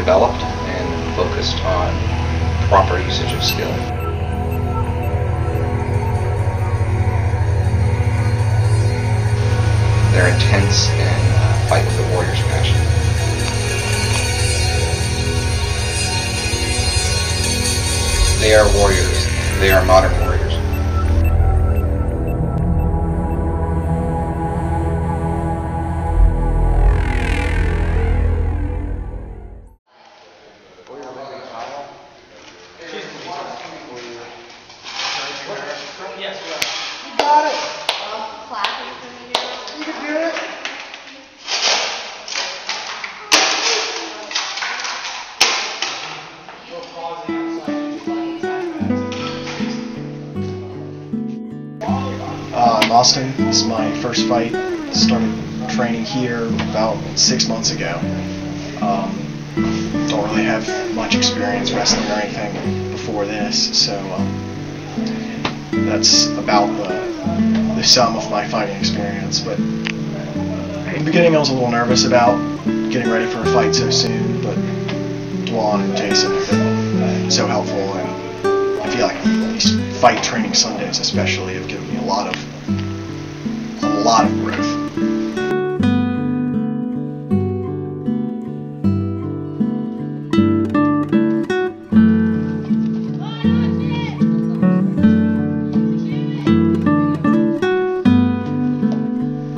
developed and focused on proper usage of skill. They're intense and fight with the warrior's passion. They are warriors. They are modern warriors. Yes, you got it. Clapping for me. You can do it. I'm Austin. This is my first fight. Started training here about 6 months ago. Don't really have much experience wrestling or anything before this, so that's about the sum of my fighting experience. But in the beginning I was a little nervous about getting ready for a fight so soon, but Dwan and Jason have been so helpful, and I feel like these fight training Sundays especially have given me a lot of growth.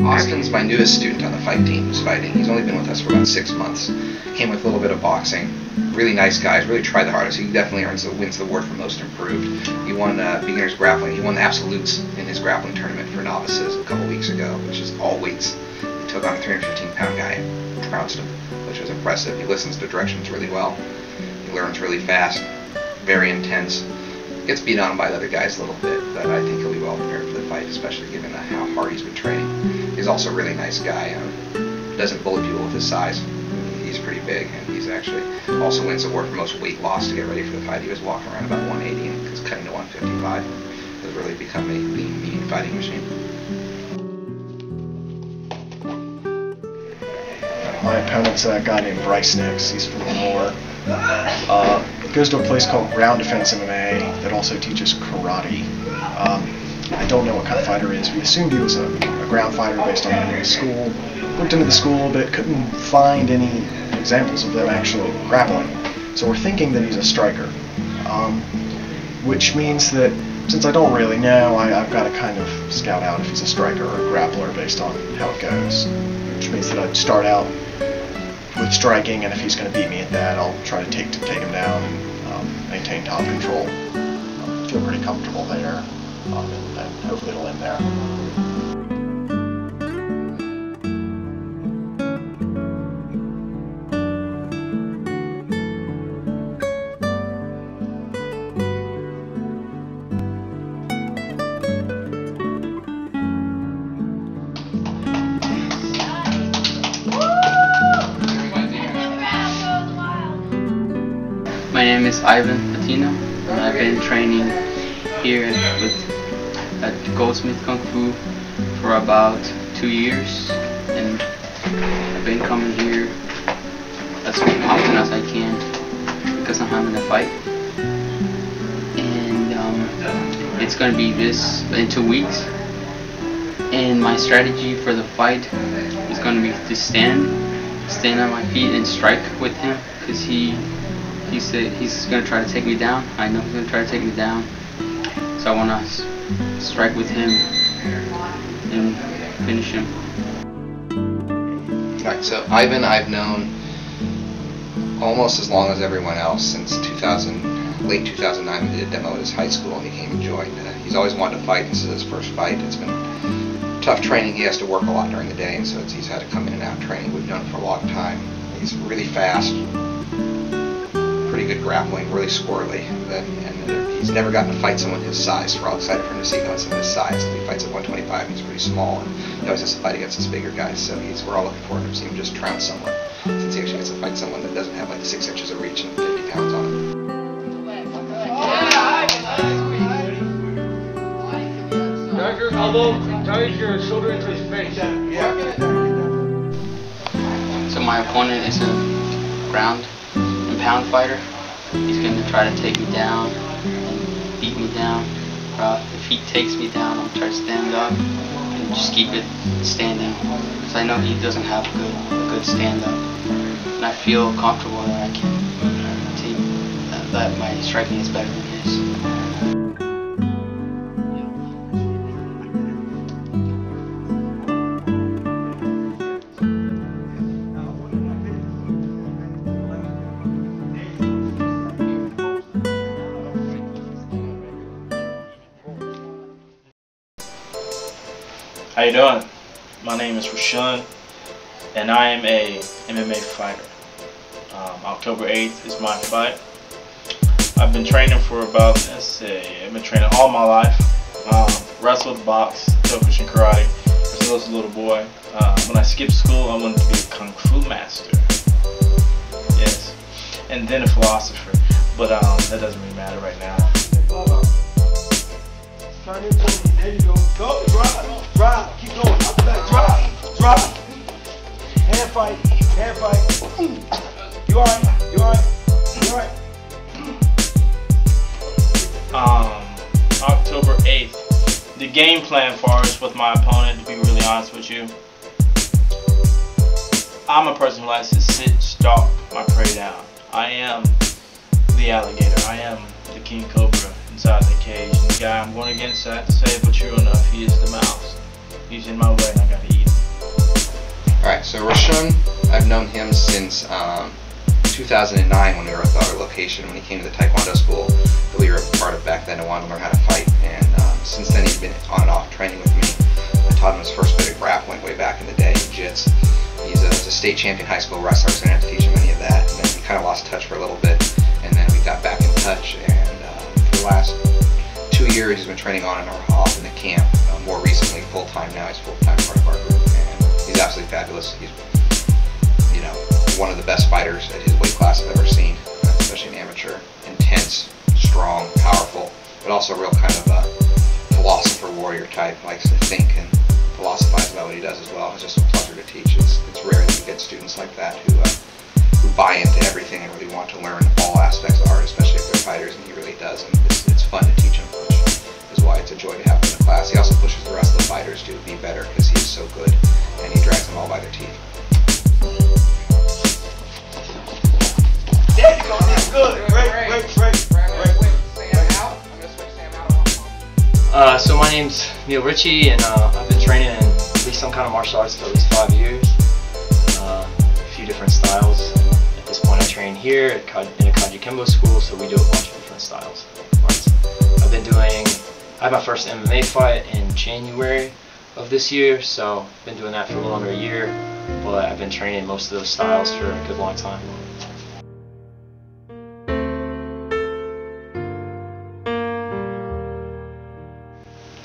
Austin's my newest student on the fight team who's fighting. He's only been with us for about 6 months. Came with a little bit of boxing. Really nice guy. He's really tried the hardest. He definitely wins the award for most improved. He won beginner's grappling. He won the absolutes in his grappling tournament for novices a couple weeks ago, which is all weights. He took on a 315-pound guy and trounced him, which was impressive. He listens to directions really well. He learns really fast. Very intense. Gets beat on by the other guys a little bit, but I think he'll be well prepared for the fight, especially given how hard he's been training. He's also a really nice guy. Doesn't bully people with his size. He's pretty big, and he's actually also wins the award for most weight loss to get ready for the fight. He was walking around about 180 and was cutting to 155. Has really become a lean, mean fighting machine. My opponent's a guy named Bryce Nix. He's from Lenore. Goes to a place called Ground Defense MMA that also teaches karate. I don't know what kind of fighter he is. We assumed he was a ground fighter based on going to the school. Looked into the school a bit, couldn't find any examples of them actually grappling. So we're thinking that he's a striker, which means that since I don't really know, I've got to kind of scout out if he's a striker or a grappler based on how it goes. Which means that I'd start out with striking, and if he's going to beat me at that, I'll try to take him down and maintain top control. I feel pretty comfortable there, and hopefully it'll end there. My name is Ivan Patino, and I've been training here at Goldsmith Kung Fu for about 2 years, and I've been coming here as often as I can because I'm having a fight, and it's going to be this in 2 weeks, and my strategy for the fight is going to be to stand on my feet and strike with him, because he said he's going to try to take me down. I know he's going to try to take me down. So I want to strike with him and finish him. Right, so Ivan I've known almost as long as everyone else, since late 2009 we did a demo at his high school and he came and joined. He's always wanted to fight. This is his first fight. It's been tough training. He has to work a lot during the day, and so he's had to come in and out training. We've known him for a long time. He's really fast. Pretty good grappling, really squirrely, and he's never gotten to fight someone his size. We're all excited for him to see someone his size. He fights at 125, he's pretty small, and he always has to fight against his bigger guys, so we're all looking forward to seeing him just trounce someone, since he actually gets to fight someone that doesn't have like 6 inches of reach and 50 pounds on him. Drag your elbow, drag your shoulder into his face. So my opponent is a ground pound fighter. He's going to try to take me down and beat me down. If he takes me down, I'll try to stand up and just keep it standing. Because I know he doesn't have a good stand-up. And I feel comfortable that I can that my striking is better than his. How you doing? My name is Rahshun, and I am a MMA fighter. October 8th is my fight. I've been training for about, I've been training all my life. Wrestled, boxed, took Christian karate since I was a little boy. When I skipped school, I wanted to be a kung fu master. Yes, and then a philosopher, but that doesn't really matter right now. Turn it to me. There you go. Go. Drive. Keep going. Up back. Drive. Hand fight. You alright? October 8th. The game plan for us with my opponent, to be really honest with you, I'm a person who likes to sit, stalk my prey down. I am the alligator. I am the king cobra inside the cage. And the guy I'm going against, I have to say it, but true enough, he is the mouse. He's in my way and I gotta eat him. Alright, so Rahshun, I've known him since 2009 when we were at our location, when he came to the Taekwondo school that we were a part of back then and wanted to learn how to fight. And since then he's been on and off training with me. I taught him his first bit of grappling way back in the day, jiu-jitsu. He's a state champion high school wrestler, so I didn't have to teach him any of that. And then we kind of lost touch for a little bit, and then we got back in touch. And for the last 2 years he's been training on and off in the camp. More recently, full-time now, he's full-time part of our group. And he's absolutely fabulous. He's, you know, one of the best fighters at his weight class I've ever seen, especially an amateur. Intense, strong, powerful, but also a real kind of a philosopher warrior type. Likes to think and philosophize about what he does as well. It's just a pleasure to teach. It's rare that you get students like that who buy into everything and really want to learn all aspects of art, especially if they're fighters, and he really does. And it's fun to teach him, which is why it's a joy to have him in the class. He also pushes the rest of the fighters to be better because he's so good, and he drags them all by their teeth. There you go. That's good. Great. So my name's Neal Ritchie, and I've been training in at least some kind of martial arts for at least 5 years. A few different styles. At this point I train here in a Kaji Kembo school, so we do a bunch of different styles. I had my first MMA fight in January of this year, so I've been doing that for a little under a year, but I've been training most of those styles for a good long time.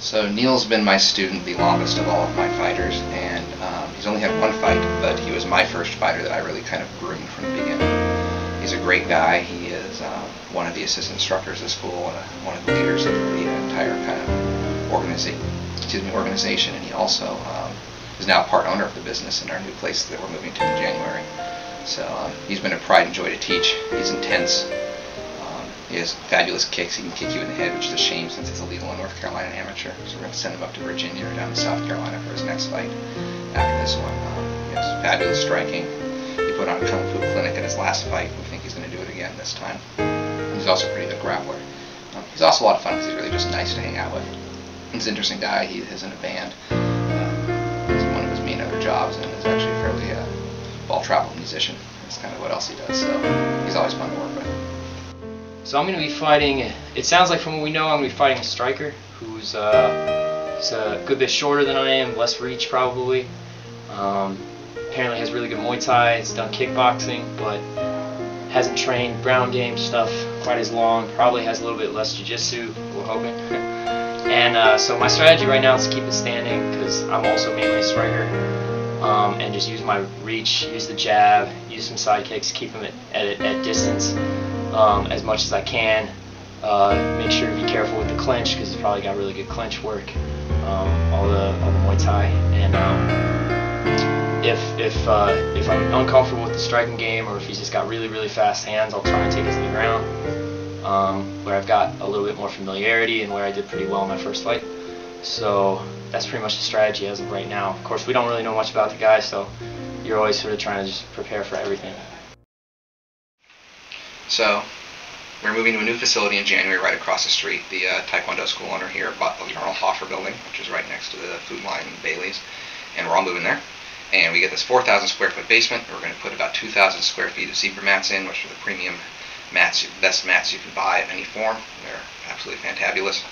So Neal's been my student the longest of all of my fighters, and he's only had one fight, but he was my first fighter that I really kind of groomed from the beginning. He's a great guy. He is one of the assistant instructors at school and one of the leaders of the entire kind of organization, and he also is now part owner of the business in our new place that we're moving to in January. So he's been a pride and joy to teach. He's intense. He has fabulous kicks. He can kick you in the head, which is a shame since it's illegal in North Carolina amateur. So we're going to send him up to Virginia or down to South Carolina for his next fight after this one. He has fabulous striking. He put on a Kung Fu clinic in his last fight. We think he's going to do it again this time. He's also a pretty good grappler. He's also a lot of fun because he's really just nice to hang out with. He's an interesting guy. He is in a band. It's one of his main other jobs, and is actually a fairly well-traveled musician. That's kind of what else he does. So he's always fun to work with. So I'm going to be fighting, it sounds like from what we know, I'm going to be fighting a striker who's he's a good bit shorter than I am, less reach probably. Apparently has really good Muay Thai, has done kickboxing, but hasn't trained ground game stuff quite as long, probably has a little bit less jiu-jitsu, we're hoping. And so my strategy right now is to keep it standing because I'm also mainly a striker, and just use my reach, use the jab, use some side kicks, keep him at distance. As much as I can. Make sure to be careful with the clinch because he's probably got really good clinch work. All the Muay Thai, and if I'm uncomfortable with the striking game, or if he's just got really fast hands, I'll try and take it to the ground, where I've got a little bit more familiarity and where I did pretty well in my first fight. So that's pretty much the strategy as of right now. Of course, we don't really know much about the guy, so you're always sort of trying to just prepare for everything. So we're moving to a new facility in January right across the street. The Taekwondo school owner here bought the Arnold Hoffer building, which is right next to the food line in Bailey's, and we're all moving there. And we get this 4,000 square foot basement. We're going to put about 2,000 square feet of zebra mats in, which are the premium mats, best mats you can buy of any form. They're absolutely fantabulous.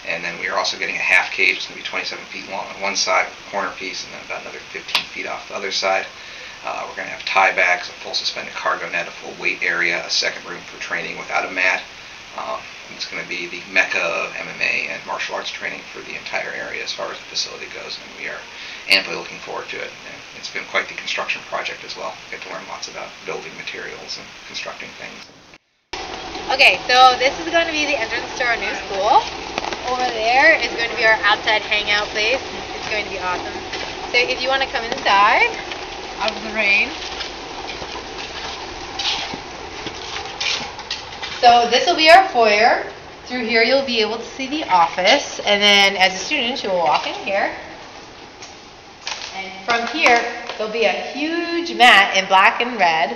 And then we are also getting a half cage. It's going to be 27 feet long on one side with a corner piece, and then about another 15 feet off the other side. We're going to have tie bags, a full suspended cargo net, a full weight area, a second room for training without a mat. It's going to be the mecca of MMA and martial arts training for the entire area as far as the facility goes, and we are amply looking forward to it. And it's been quite the construction project as well. We get to learn lots about building materials and constructing things. Okay, so this is going to be the entrance to our new school. Over there is going to be our outside hangout place. It's going to be awesome. So if you want to come inside out of the rain. So this will be our foyer. Through here you'll be able to see the office, and then as a student you'll walk in here. And from here there'll be a huge mat in black and red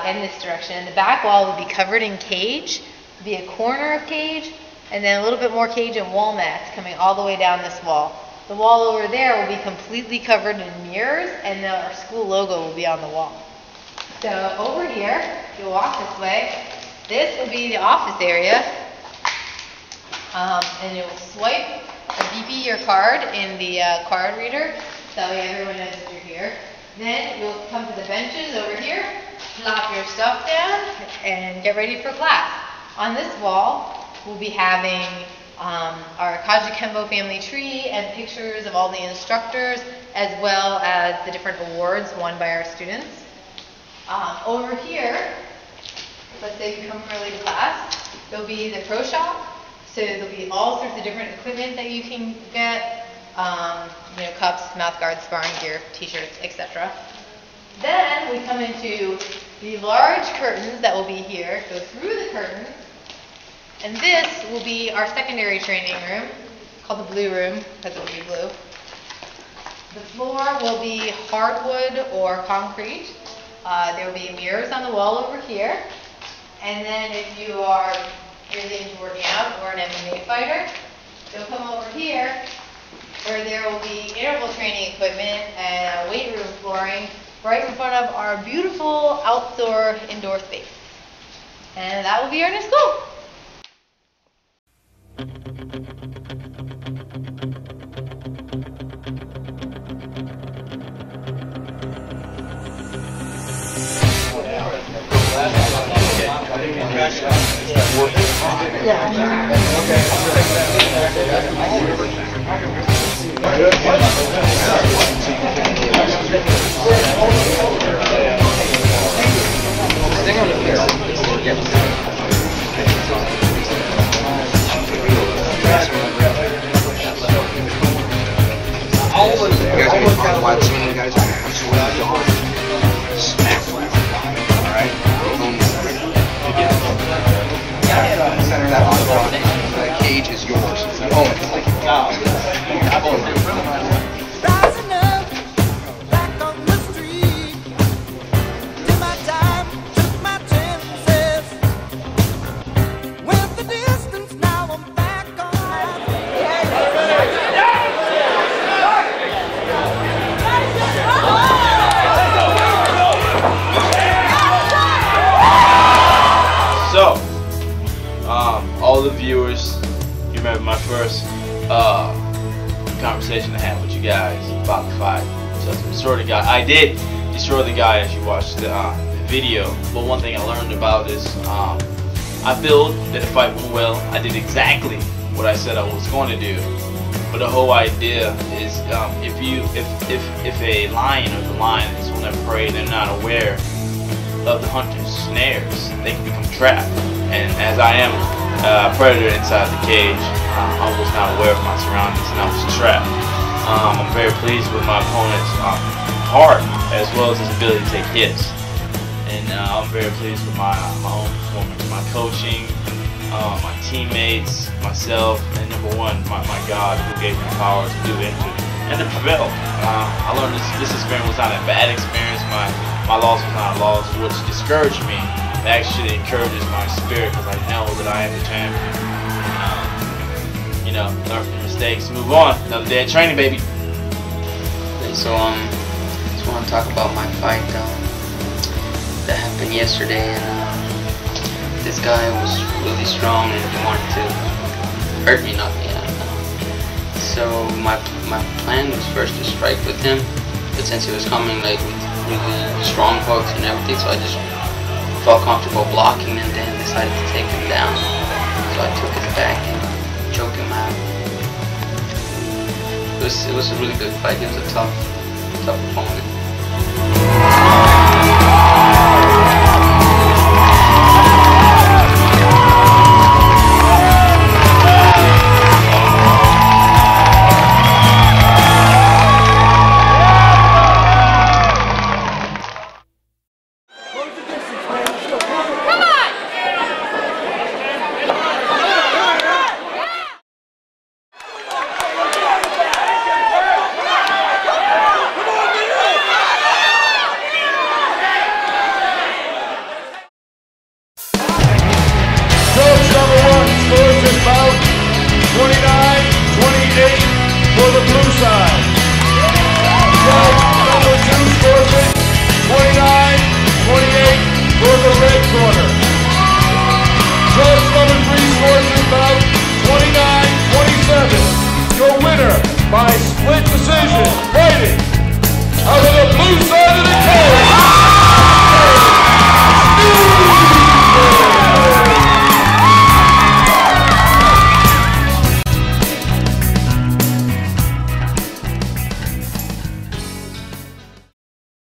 in this direction. The back wall will be covered in cage. There'll be a corner of cage, and then a little bit more cage and wall mats coming all the way down this wall. The wall over there will be completely covered in mirrors, and our school logo will be on the wall. So over here, if you walk this way, this will be the office area, and you'll swipe or BP your card in the card reader, so that way everyone knows that you're here. Then you'll come to the benches over here, plop your stuff down, and get ready for class. On this wall, we'll be having our Kajukenbo family tree and pictures of all the instructors, as well as the different awards won by our students. Over here, let's say you come early to class, there'll be the pro shop. So there'll be all sorts of different equipment that you can get, you know, cups, mouth guards, sparring gear, t-shirts, etc. Then we come into the large curtains that will be here, go through the curtains, and this will be our secondary training room, called the blue room, because it will be blue. The floor will be hardwood or concrete. There will be mirrors on the wall over here. And then if you are really into working out or an MMA fighter, you'll come over here where there will be interval training equipment and weight room flooring right in front of our beautiful outdoor indoor space. And that will be our new school. All the viewers, you remember my first conversation I had with you guys about the fight. So to destroy the guy, I did destroy the guy as you watched the video. But one thing I learned about this, I feel that the fight went well. I did exactly what I said I was going to do. But the whole idea is, if a lion or the lion is on their prey, they're not aware of the hunter's snares, they can become trapped. And as I am a predator inside the cage, I was not aware of my surroundings and I was trapped. I'm very pleased with my opponent's heart as well as his ability to take hits. And I'm very pleased with my own performance, my coaching, my teammates, myself, and number one, my God, who gave me the power to do it and to prevail. I learned this experience was not a bad experience. My loss was not a loss, which discouraged me. It actually encourages my spirit because I know that I am the champion. You know, learn from your mistakes, move on. Another day of training, baby. Okay, so just want to talk about my fight that happened yesterday, and this guy was really strong and he wanted to hurt me, not me. So my plan was first to strike with him, but since he was coming like with really strong hooks and everything, so I just felt comfortable blocking and then decided to take him down. So I took his back and choked him out. It was a really good fight. He was a tough opponent. For the blue side. Judge number 2 scores it 29-28 for the red corner. Judge number 3 scores it about 29-27. Your winner by split decision, fighting